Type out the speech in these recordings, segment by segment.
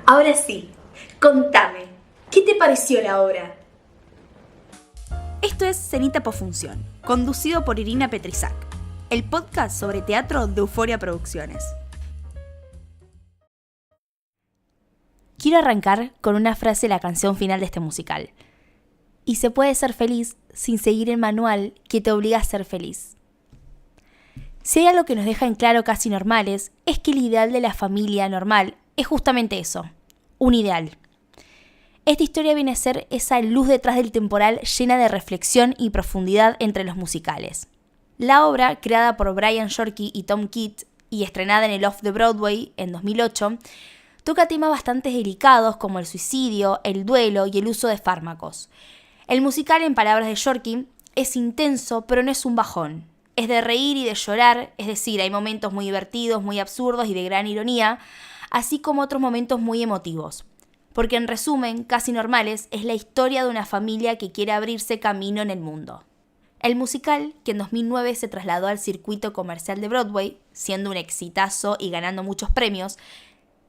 Ahora sí, contame, ¿qué te pareció la obra? Esto es Cenita Pofunción, conducido por Irina Petrisac, el podcast sobre teatro de Euforia Producciones. Quiero arrancar con una frase de la canción final de este musical. Y se puede ser feliz sin seguir el manual que te obliga a ser feliz. Si hay algo que nos deja en claro Casi Normales, es que el ideal de la familia normal es justamente eso, un ideal. Esta historia viene a ser esa luz detrás del temporal llena de reflexión y profundidad entre los musicales. La obra, creada por Brian Yorkey y Tom Kitt y estrenada en el Off de Broadway en 2008, toca temas bastante delicados como el suicidio, el duelo y el uso de fármacos. El musical, en palabras de Yorkey, es intenso, pero no es un bajón. Es de reír y de llorar, es decir, hay momentos muy divertidos, muy absurdos y de gran ironía, así como otros momentos muy emotivos. Porque en resumen, Casi Normales es la historia de una familia que quiere abrirse camino en el mundo. El musical, que en 2009 se trasladó al circuito comercial de Broadway, siendo un exitazo y ganando muchos premios,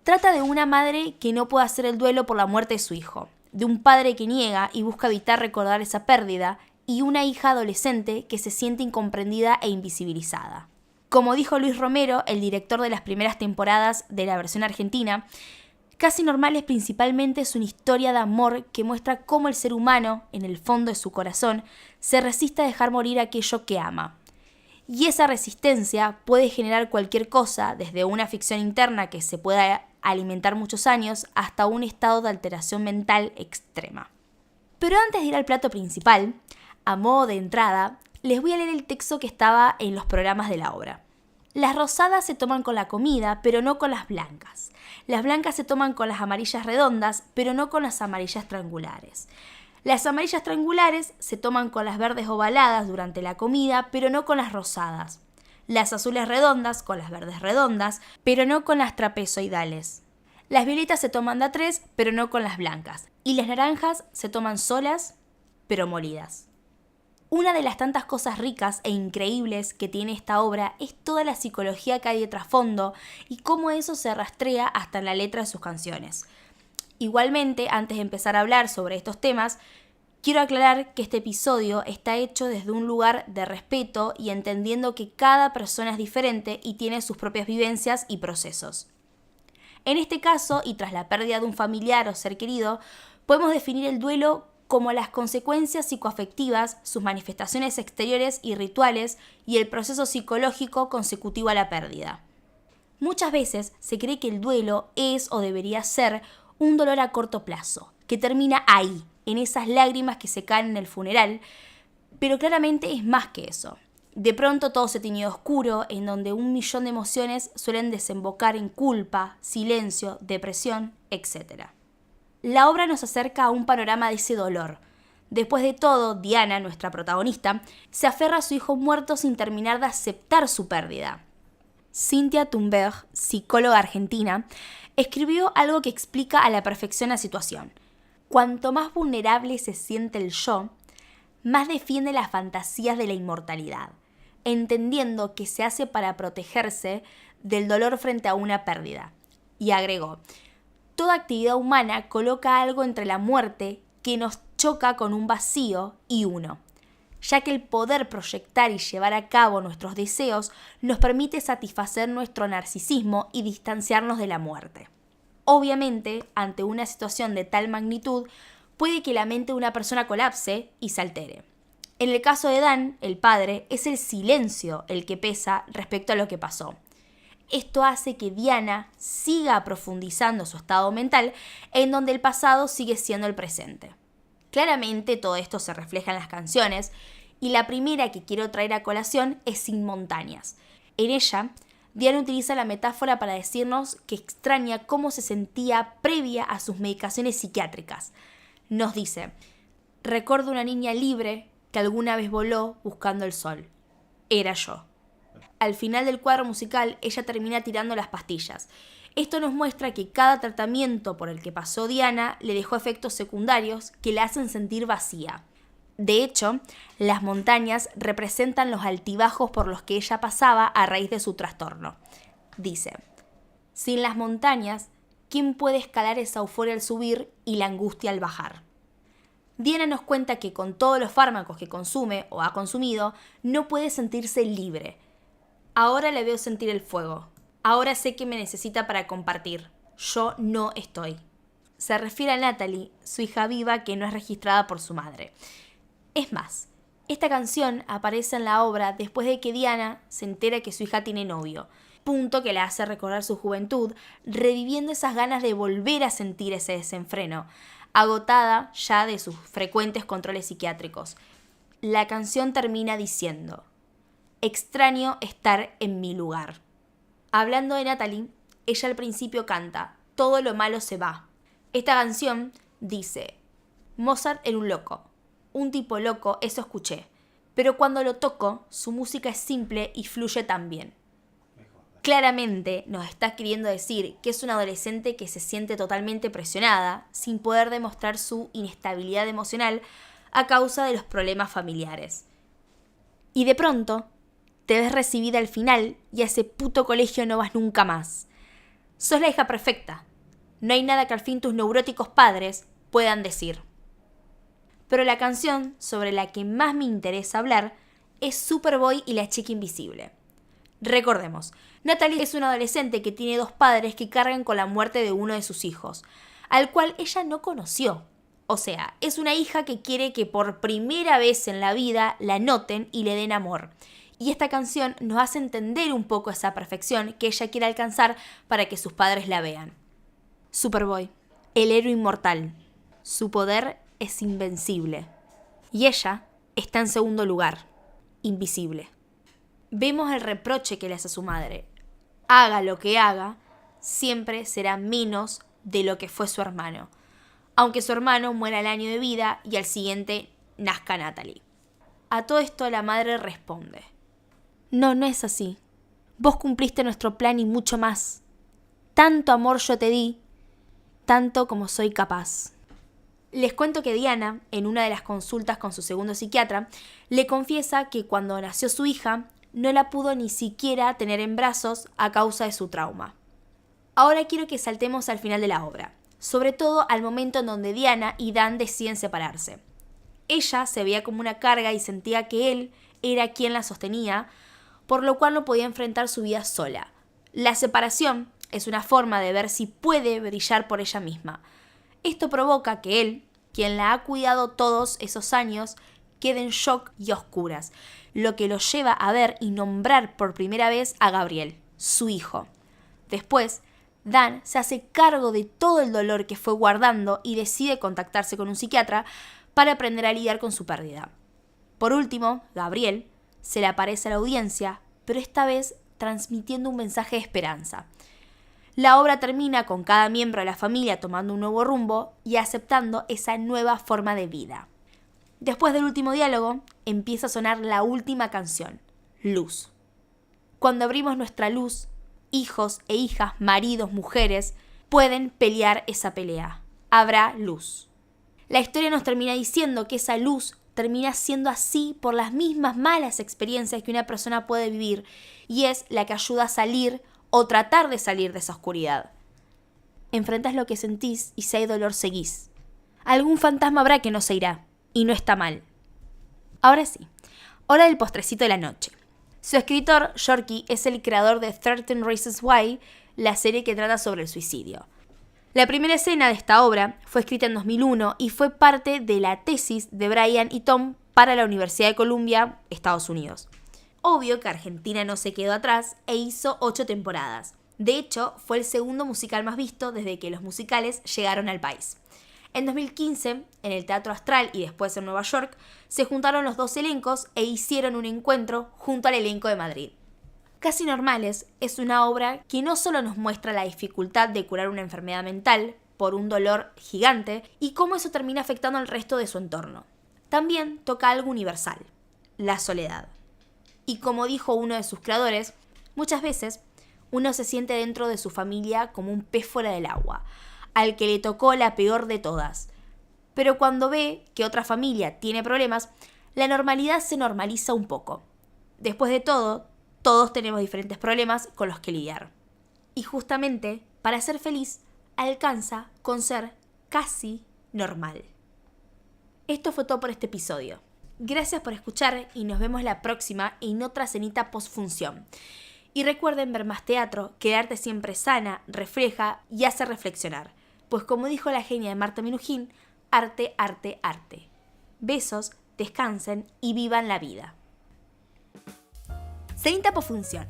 trata de una madre que no puede hacer el duelo por la muerte de su hijo, de un padre que niega y busca evitar recordar esa pérdida, y una hija adolescente que se siente incomprendida e invisibilizada. Como dijo Luis Romero, el director de las primeras temporadas de la versión argentina, Casi Normales principalmente es una historia de amor que muestra cómo el ser humano, en el fondo de su corazón, se resiste a dejar morir aquello que ama. Y esa resistencia puede generar cualquier cosa, desde una ficción interna que se pueda alimentar muchos años hasta un estado de alteración mental extrema. Pero antes de ir al plato principal, a modo de entrada, les voy a leer el texto que estaba en los programas de la obra. Las rosadas se toman con la comida, pero no con las blancas. Las blancas se toman con las amarillas redondas, pero no con las amarillas triangulares. Las amarillas triangulares se toman con las verdes ovaladas durante la comida, pero no con las rosadas. Las azules redondas con las verdes redondas, pero no con las trapezoidales. Las violetas se toman de a tres, pero no con las blancas. Y las naranjas se toman solas, pero molidas. Una de las tantas cosas ricas e increíbles que tiene esta obra es toda la psicología que hay de trasfondo y cómo eso se rastrea hasta en la letra de sus canciones. Igualmente, antes de empezar a hablar sobre estos temas, quiero aclarar que este episodio está hecho desde un lugar de respeto y entendiendo que cada persona es diferente y tiene sus propias vivencias y procesos. En este caso, y tras la pérdida de un familiar o ser querido, podemos definir el duelo como las consecuencias psicoafectivas, sus manifestaciones exteriores y rituales y el proceso psicológico consecutivo a la pérdida. Muchas veces se cree que el duelo es o debería ser un dolor a corto plazo, que termina ahí, en esas lágrimas que se caen en el funeral, pero claramente es más que eso. De pronto todo se tiñe de oscuro, en donde 1.000.000 de emociones suelen desembocar en culpa, silencio, depresión, etc. La obra nos acerca a un panorama de ese dolor. Después de todo, Diana, nuestra protagonista, se aferra a su hijo muerto sin terminar de aceptar su pérdida. Cynthia Thunberg, psicóloga argentina, escribió algo que explica a la perfección la situación. Cuanto más vulnerable se siente el yo, más defiende las fantasías de la inmortalidad, entendiendo que se hace para protegerse del dolor frente a una pérdida. Y agregó: toda actividad humana coloca algo entre la muerte que nos choca con un vacío y uno, ya que el poder proyectar y llevar a cabo nuestros deseos nos permite satisfacer nuestro narcisismo y distanciarnos de la muerte. Obviamente, ante una situación de tal magnitud, puede que la mente de una persona colapse y se altere. En el caso de Dan, el padre, es el silencio el que pesa respecto a lo que pasó. Esto hace que Diana siga profundizando su estado mental, en donde el pasado sigue siendo el presente. Claramente todo esto se refleja en las canciones, y la primera que quiero traer a colación es Sin Montañas. En ella, Diana utiliza la metáfora para decirnos que extraña cómo se sentía previa a sus medicaciones psiquiátricas. Nos dice: recuerdo una niña libre que alguna vez voló buscando el sol. Era yo. Al final del cuadro musical, ella termina tirando las pastillas. Esto nos muestra que cada tratamiento por el que pasó Diana le dejó efectos secundarios que la hacen sentir vacía. De hecho, las montañas representan los altibajos por los que ella pasaba a raíz de su trastorno. Dice: sin las montañas, ¿qué quién puede escalar esa euforia al subir y la angustia al bajar. Diana nos cuenta que con todos los fármacos que consume o ha consumido, no puede sentirse libre. Ahora le veo sentir el fuego. Ahora sé que me necesita para compartir. Yo no estoy. Se refiere a Natalie, su hija viva que no es registrada por su madre. Es más, esta canción aparece en la obra después de que Diana se entera que su hija tiene novio, punto que la hace recordar su juventud, reviviendo esas ganas de volver a sentir ese desenfreno, agotada ya de sus frecuentes controles psiquiátricos. La canción termina diciendo: extraño estar en mi lugar. Hablando de Natalie, ella al principio canta: todo lo malo se va. Esta canción dice: Mozart era un loco, un tipo loco, eso escuché, pero cuando lo toco, su música es simple y fluye tan bien. Claramente nos está queriendo decir que es una adolescente que se siente totalmente presionada, sin poder demostrar su inestabilidad emocional a causa de los problemas familiares. Y de pronto, te ves recibida al final y a ese puto colegio no vas nunca más. Sos la hija perfecta. No hay nada que al fin tus neuróticos padres puedan decir. Pero la canción sobre la que más me interesa hablar es Superboy y la chica invisible. Recordemos, Natalie es una adolescente que tiene dos padres que cargan con la muerte de uno de sus hijos, al cual ella no conoció. O sea, es una hija que quiere que por primera vez en la vida la noten y le den amor. Y esta canción nos hace entender un poco esa perfección que ella quiere alcanzar para que sus padres la vean. Superboy, el héroe inmortal. Su poder es invencible. Y ella está en segundo lugar, invisible. Vemos el reproche que le hace a su madre. Haga lo que haga, siempre será menos de lo que fue su hermano. Aunque su hermano muera al año de vida y al siguiente nazca Natalie. A todo esto la madre responde: no, no es así. Vos cumpliste nuestro plan y mucho más. Tanto amor yo te di, tanto como soy capaz. Les cuento que Diana, en una de las consultas con su segundo psiquiatra, le confiesa que cuando nació su hija, no la pudo ni siquiera tener en brazos a causa de su trauma. Ahora quiero que saltemos al final de la obra, sobre todo al momento en donde Diana y Dan deciden separarse. Ella se veía como una carga y sentía que él era quien la sostenía, por lo cual no podía enfrentar su vida sola. La separación es una forma de ver si puede brillar por ella misma. Esto provoca que él, quien la ha cuidado todos esos años, quede en shock y a oscuras, lo que lo lleva a ver y nombrar por primera vez a Gabriel, su hijo. Después, Dan se hace cargo de todo el dolor que fue guardando y decide contactarse con un psiquiatra para aprender a lidiar con su pérdida. Por último, Gabriel se le aparece a la audiencia, pero esta vez transmitiendo un mensaje de esperanza. La obra termina con cada miembro de la familia tomando un nuevo rumbo y aceptando esa nueva forma de vida. Después del último diálogo, empieza a sonar la última canción, Luz. Cuando abrimos nuestra luz, hijos e hijas, maridos, mujeres, pueden pelear esa pelea. Habrá luz. La historia nos termina diciendo que esa luz termina siendo así por las mismas malas experiencias que una persona puede vivir y es la que ayuda a salir o tratar de salir de esa oscuridad. Enfrentás lo que sentís y si hay dolor seguís. Algún fantasma habrá que no se irá y no está mal. Ahora sí, hora del postrecito de la noche. Su escritor, Yorkie, es el creador de 13 Reasons Why, la serie que trata sobre el suicidio. La primera escena de esta obra fue escrita en 2001 y fue parte de la tesis de Brian y Tom para la Universidad de Columbia, Estados Unidos. Obvio que Argentina no se quedó atrás e hizo 8 temporadas. De hecho, fue el segundo musical más visto desde que los musicales llegaron al país. En 2015, en el Teatro Astral y después en Nueva York, se juntaron los dos elencos e hicieron un encuentro junto al elenco de Madrid. Casi Normales es una obra que no solo nos muestra la dificultad de curar una enfermedad mental por un dolor gigante y cómo eso termina afectando al resto de su entorno. También toca algo universal, la soledad. Y como dijo uno de sus creadores, muchas veces uno se siente dentro de su familia como un pez fuera del agua, al que le tocó la peor de todas. Pero cuando ve que otra familia tiene problemas, la normalidad se normaliza un poco. Después de todo, todos tenemos diferentes problemas con los que lidiar. Y justamente, para ser feliz, alcanza con ser casi normal. Esto fue todo por este episodio. Gracias por escuchar y nos vemos la próxima en otra cenita postfunción. Y recuerden ver más teatro, que el arte siempre sana, refleja y hace reflexionar. Pues como dijo la genia de Marta Minujín, arte, arte, arte. Besos, descansen y vivan la vida. Cenita postfunción.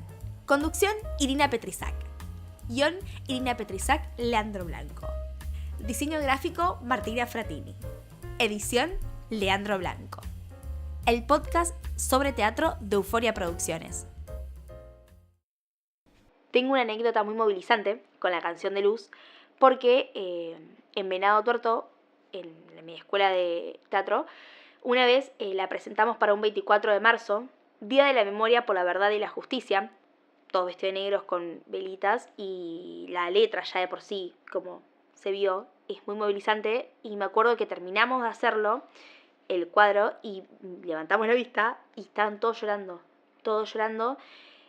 Conducción, Irina Petrisac. Guión, Irina Petrisac, Leandro Blanco. Diseño gráfico, Martina Fratini. Edición, Leandro Blanco. El podcast sobre teatro de Euforia Producciones. Tengo una anécdota muy movilizante con la canción de Luz, porque en Venado Tuerto, en mi escuela de teatro, una vez la presentamos para un 24 de marzo, Día de la Memoria por la Verdad y la Justicia, todos vestidos de negros con velitas, y la letra ya de por sí, como se vio, es muy movilizante, y me acuerdo que terminamos de hacerlo, el cuadro, y levantamos la vista y estaban todos llorando,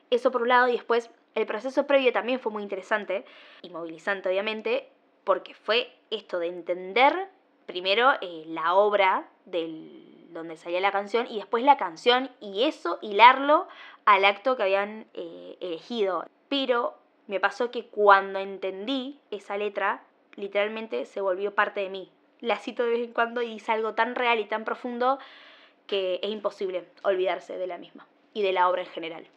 eso por un lado, y después el proceso previo también fue muy interesante y movilizante obviamente, porque fue esto de entender primero la obra donde salía la canción y después la canción, y eso hilarlo al acto que habían elegido. Pero me pasó que cuando entendí esa letra, literalmente se volvió parte de mí. La cito de vez en cuando y es algo tan real y tan profundo que es imposible olvidarse de la misma y de la obra en general.